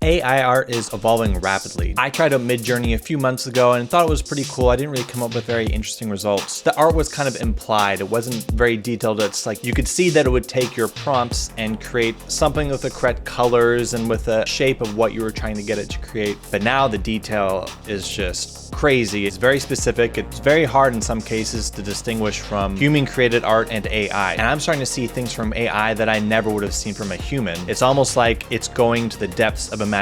AI art is evolving rapidly. I tried out Midjourney a few months ago and thought it was pretty cool. I didn't really come up with very interesting results. The art was kind of implied. It wasn't very detailed. It's like you could see that it would take your prompts and create something with the correct colors and with the shape of what you were trying to get it to create. But now the detail is just crazy. It's very specific. It's very hard in some cases to distinguish from human created art and AI. And I'm starting to see things from AI that I never would have seen from a human. It's almost like it's going to the depths of imagination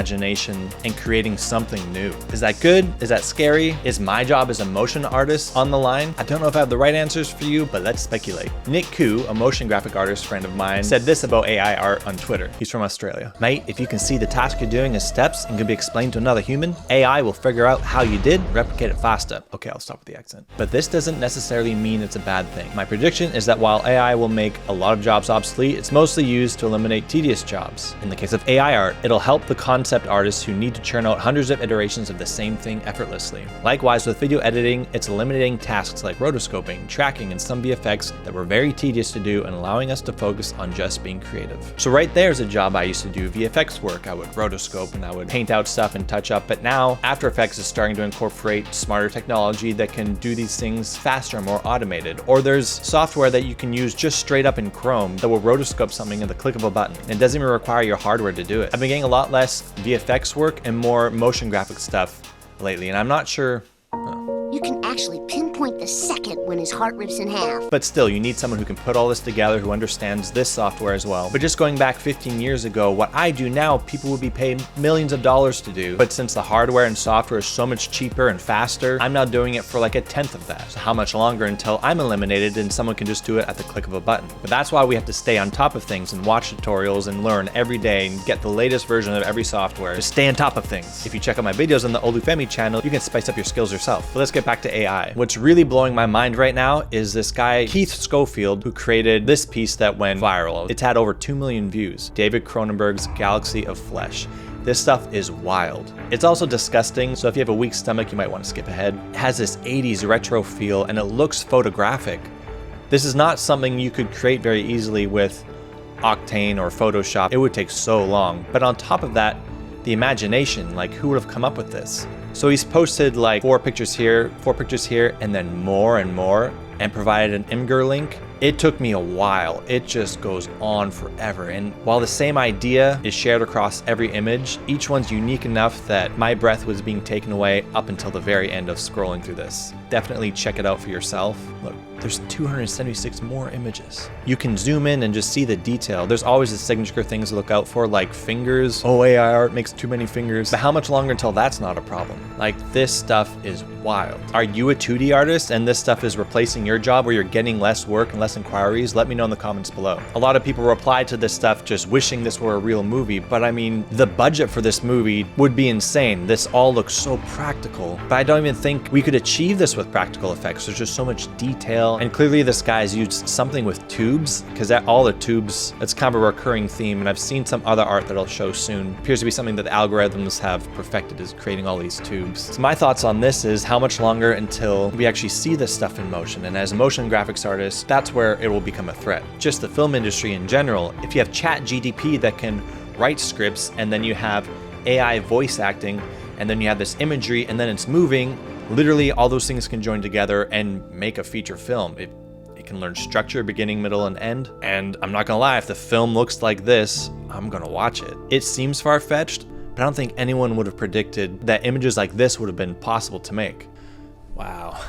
and creating something new. Is that good? Is that scary? Is my job as a motion artist on the line? I don't know if I have the right answers for you, but let's speculate. Nick Koo, a motion graphic artist friend of mine, said this about AI art on Twitter. He's from Australia. Mate, if you can see the task you're doing as steps and can be explained to another human, AI will figure out how you did, replicate it faster. Okay, I'll stop with the accent. But this doesn't necessarily mean it's a bad thing. My prediction is that while AI will make a lot of jobs obsolete, it's mostly used to eliminate tedious jobs. In the case of AI art, it'll help the concept artists who need to churn out hundreds of iterations of the same thing effortlessly. Likewise, with video editing, it's eliminating tasks like rotoscoping, tracking, and some VFX that were very tedious to do and allowing us to focus on just being creative. So right there's a job I used to do VFX work. I would rotoscope and I would paint out stuff and touch up, but now After Effects is starting to incorporate smarter technology that can do these things faster and more automated. Or there's software that you can use just straight up in Chrome that will rotoscope something at the click of a button. It doesn't even require your hardware to do it. I've been getting a lot less VFX work and more motion graphic stuff lately, and I'm not sure. You can actually pinpoint the second when his heart rips in half. But still, you need someone who can put all this together, who understands this software as well. But just going back 15 years ago, what I do now, people would be paid millions of dollars to do. But since the hardware and software is so much cheaper and faster, I'm now doing it for like a tenth of that. So how much longer until I'm eliminated and someone can just do it at the click of a button? But that's why we have to stay on top of things and watch tutorials and learn every day and get the latest version of every software to stay on top of things. If you check out my videos on the Olufemi channel, you can spice up your skills yourself. But let's get back to AI. What's really blowing my mind right now is this guy, Keith Schofield, who created this piece that went viral. It's had over 2 million views. David Cronenberg's Galaxy of Flesh. This stuff is wild. It's also disgusting, so if you have a weak stomach, you might want to skip ahead. It has this 80s retro feel and it looks photographic. This is not something you could create very easily with Octane or Photoshop. It would take so long. But on top of that, the imagination, like who would have come up with this? So he's posted like 4 pictures here, and then more and more, and provided an Imgur link. It took me a while. It just goes on forever. And while the same idea is shared across every image, each one's unique enough that my breath was being taken away up until the very end of scrolling through this. Definitely check it out for yourself. Look, there's 276 more images. You can zoom in and just see the detail. There's always the signature things to look out for, like fingers. Oh, AI art makes too many fingers. But how much longer until that's not a problem? Like, this stuff is wild. Are you a 2D artist and this stuff is replacing your job where you're getting less work and less inquiries? Let me know in the comments below. A lot of people replied to this stuff just wishing this were a real movie, but I mean, the budget for this movie would be insane. This all looks so practical, but I don't even think we could achieve this with practical effects. There's just so much detail, and clearly this guy's used something with tubes, because all the tubes, it's kind of a recurring theme, and I've seen some other art that I'll show soon. It appears to be something that the algorithms have perfected, is creating all these tubes. So my thoughts on this is how much longer until we actually see this stuff in motion, and as a motion graphics artist, that's where it will become a threat. Just the film industry in general. If you have ChatGPT that can write scripts, and then you have AI voice acting, and then you have this imagery, and then it's moving, literally all those things can join together and make a feature film. It can learn structure, beginning, middle, and end. And I'm not gonna lie, if the film looks like this, I'm gonna watch it. It seems far-fetched, but I don't think anyone would have predicted that images like this would have been possible to make. Wow.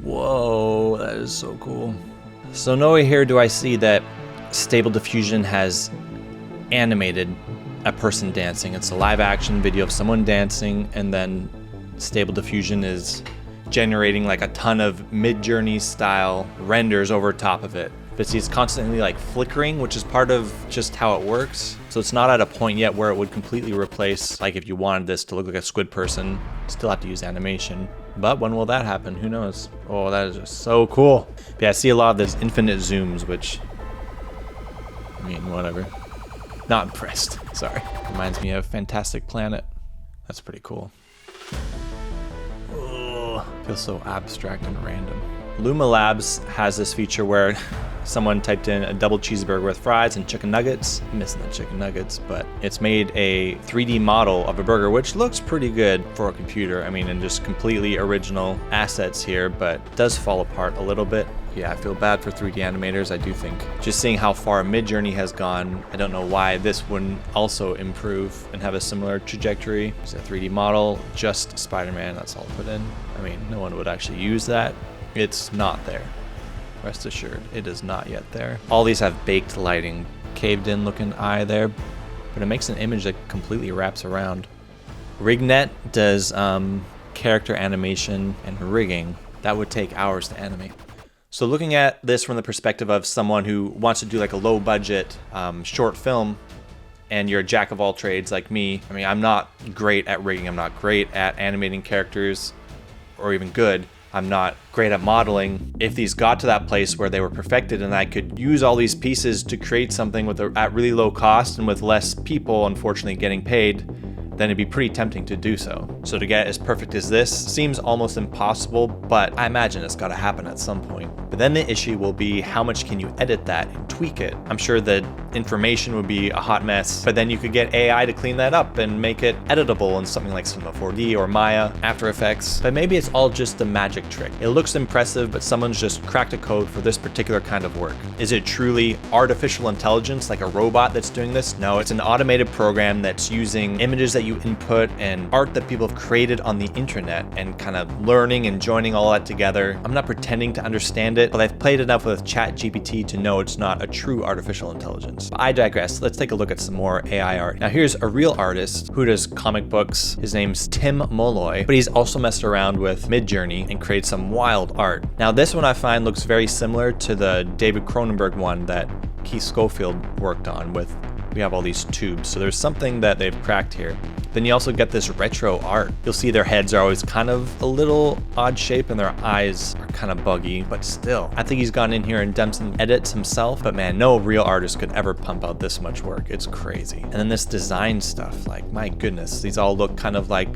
Whoa, that is so cool. So nowhere here do I see that Stable Diffusion has animated a person dancing. It's a live action video of someone dancing, and then Stable Diffusion is generating like a ton of Midjourney style renders over top of it. But see, it's constantly like flickering, which is part of just how it works. So it's not at a point yet where it would completely replace, like if you wanted this to look like a squid person, still have to use animation. But when will that happen? Who knows? Oh, that is just so cool. But yeah, I see a lot of this infinite zooms, which, I mean, whatever. Not impressed, sorry. Reminds me of Fantastic Planet. That's pretty cool. Oh, feels so abstract and random. Luma Labs has this feature where Someone typed in a double cheeseburger with fries and chicken nuggets. I'm missing the chicken nuggets, but it's made a 3D model of a burger, which looks pretty good for a computer. I mean, and just completely original assets here, but does fall apart a little bit. Yeah, I feel bad for 3D animators, I do think. Just seeing how far Midjourney has gone, I don't know why this wouldn't also improve and have a similar trajectory. It's a 3D model, just Spider-Man, that's all put in. I mean, no one would actually use that. It's not there. Rest assured, it is not yet there. All these have baked lighting, caved in looking eye there, but it makes an image that completely wraps around. RigNet does character animation and rigging. That would take hours to animate. So looking at this from the perspective of someone who wants to do like a low budget short film, and you're a jack of all trades like me, I mean, I'm not great at rigging, I'm not great at animating characters, or even good. I'm not great at modeling. If these got to that place where they were perfected and I could use all these pieces to create something at really low cost and with less people unfortunately getting paid, then it'd be pretty tempting to do so. So to get as perfect as this seems almost impossible, but I imagine it's gotta happen at some point. But then the issue will be how much can you edit that and tweak it? I'm sure the information would be a hot mess, but then you could get AI to clean that up and make it editable in something like Cinema 4D or Maya, After Effects. But maybe it's all just a magic trick. It looks impressive, but someone's just cracked a code for this particular kind of work. Is it truly artificial intelligence, like a robot that's doing this? No, it's an automated program that's using images that you input and art that people have created on the internet and kind of learning and joining all that together. I'm not pretending to understand it, but I've played enough with ChatGPT to know it's not a true artificial intelligence. But I digress. Let's take a look at some more AI art. Now here's a real artist who does comic books. His name's Tim Molloy, but he's also messed around with Midjourney and created some wild art. Now this one I find looks very similar to the David Cronenberg one that Keith Schofield worked on with. We have all these tubes, so there's something that they've cracked here. Then you also get this retro art. You'll see their heads are always kind of a little odd shape and their eyes are kind of buggy, but still. I think he's gone in here and done some edits himself, but man, no real artist could ever pump out this much work. It's crazy. And then this design stuff, like my goodness, these all look kind of like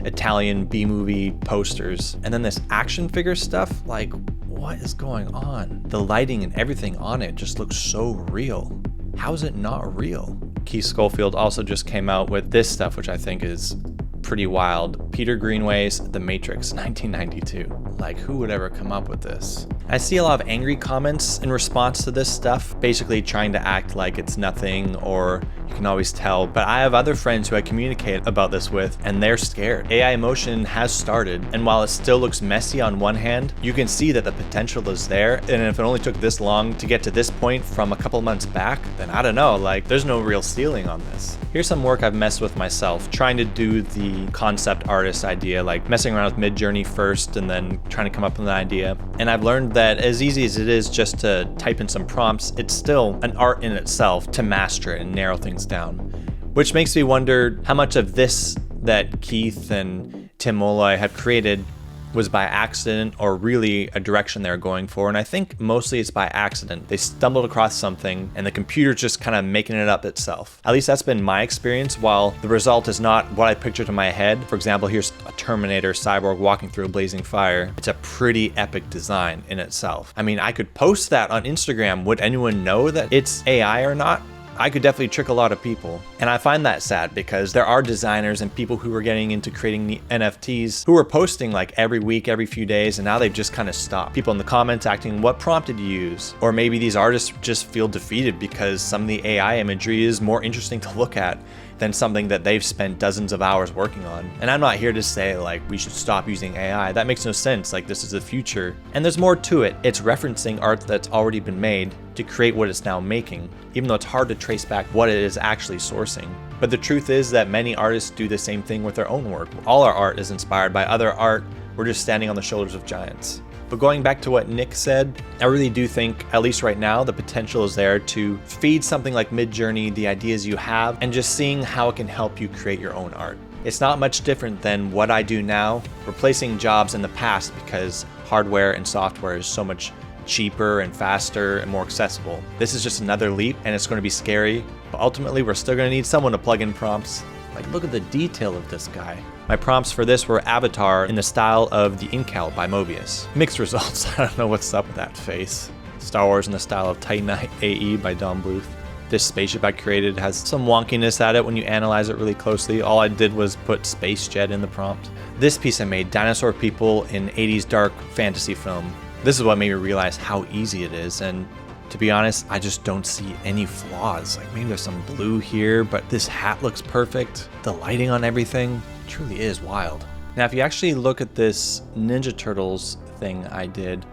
Italian B-movie posters. And then this action figure stuff, like what is going on? The lighting and everything on it just looks so real. How is it not real? Keith Schofield also just came out with this stuff, which I think is pretty wild. Peter Greenaway's The Matrix, 1992. Like, who would ever come up with this? I see a lot of angry comments in response to this stuff, basically trying to act like it's nothing or you can always tell. But I have other friends who I communicate about this with, and they're scared. AI motion has started, and while it still looks messy on one hand, you can see that the potential is there. And if it only took this long to get to this point from a couple months back, then I don't know, like there's no real ceiling on this. Here's some work I've messed with myself, trying to do the concept artist idea, like messing around with Midjourney first and then trying to come up with an idea. And I've learned that as easy as it is just to type in some prompts, it's still an art in itself to master it and narrow things down. Which makes me wonder how much of this that Keith and Tim Molloy have created was by accident or really a direction they're going for. And I think mostly it's by accident. They stumbled across something and the computer's just kind of making it up itself. At least that's been my experience. While the result is not what I pictured in my head, for example, here's a Terminator cyborg walking through a blazing fire. It's a pretty epic design in itself. I mean, I could post that on Instagram. Would anyone know that it's AI or not? I could definitely trick a lot of people. And I find that sad because there are designers and people who are getting into creating the NFTs who are posting like every week, every few days, and now they've just kind of stopped. People in the comments acting, what prompt did you use? Or maybe these artists just feel defeated because some of the AI imagery is more interesting to look at than something that they've spent dozens of hours working on. And I'm not here to say like we should stop using AI. That makes no sense. Like this is the future. And there's more to it. It's referencing art that's already been made to create what it's now making, even though it's hard to trace back what it is actually sourcing. But the truth is that many artists do the same thing with their own work. All our art is inspired by other art. We're just standing on the shoulders of giants. But going back to what Nick said, I really do think, at least right now, the potential is there to feed something like Midjourney the ideas you have and just seeing how it can help you create your own art. It's not much different than what I do now, replacing jobs in the past because hardware and software is so much cheaper and faster and more accessible. This is just another leap and it's going to be scary, but ultimately we're still going to need someone to plug in prompts. Like, look at the detail of this guy. My prompts for this were Avatar in the style of the Incal by Mobius. Mixed results. I don't know what's up with that face. Star Wars in the style of Titan AE by Don Bluth. This spaceship I created has some wonkiness at it when you analyze it really closely. All I did was put Space Jet in the prompt. This piece I made, dinosaur people in 80s dark fantasy film. This is what made me realize how easy it is, and to be honest, I just don't see any flaws. Like maybe there's some blue here, but this hat looks perfect. The lighting on everything truly is wild. Now, if you actually look at this Ninja Turtles thing I did,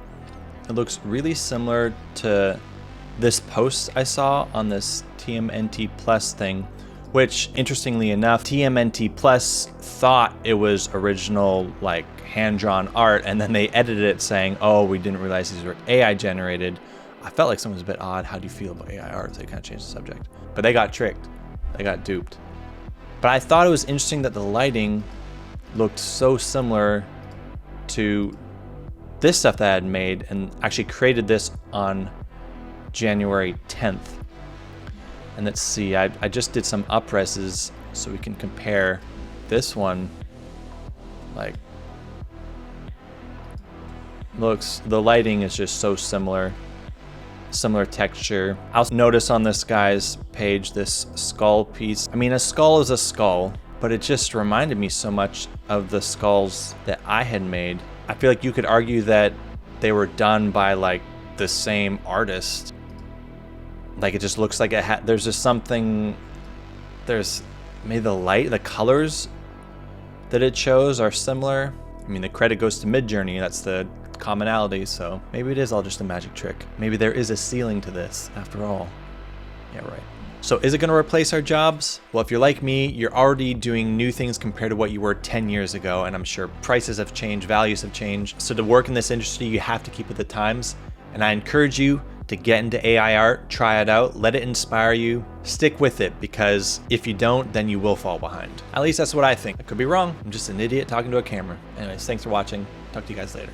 it looks really similar to this post I saw on this TMNT Plus thing, which interestingly enough, TMNT Plus thought it was original like hand-drawn art, and then they edited it saying, oh, we didn't realize these were AI generated. I felt like something was a bit odd. How do you feel about AI art? They kind of changed the subject. But they got tricked. They got duped. But I thought it was interesting that the lighting looked so similar to this stuff that I had made, and actually created this on January 10th. And let's see, I just did some upreses so we can compare this one. Like, looks, the lighting is just so similar texture. I'll notice on this guy's page this skull piece. I mean, a skull is a skull, but it just reminded me so much of the skulls that I had made. I feel like you could argue that they were done by like the same artist. Like it just looks like it had, there's just something, there's maybe the light, the colors that it chose are similar. I mean, the credit goes to Midjourney, that's the commonality, so maybe it is all just a magic trick. Maybe there is a ceiling to this after all. Yeah, right. So is it going to replace our jobs? Well, if you're like me, you're already doing new things compared to what you were 10 years ago, and I'm sure prices have changed, values have changed. So to work in this industry, you have to keep with the times, and I encourage you to get into AI art, try it out, let it inspire you, stick with it, because if you don't, then you will fall behind. At least that's what I think. I could be wrong. I'm just an idiot talking to a camera. Anyways, thanks for watching. Talk to you guys later.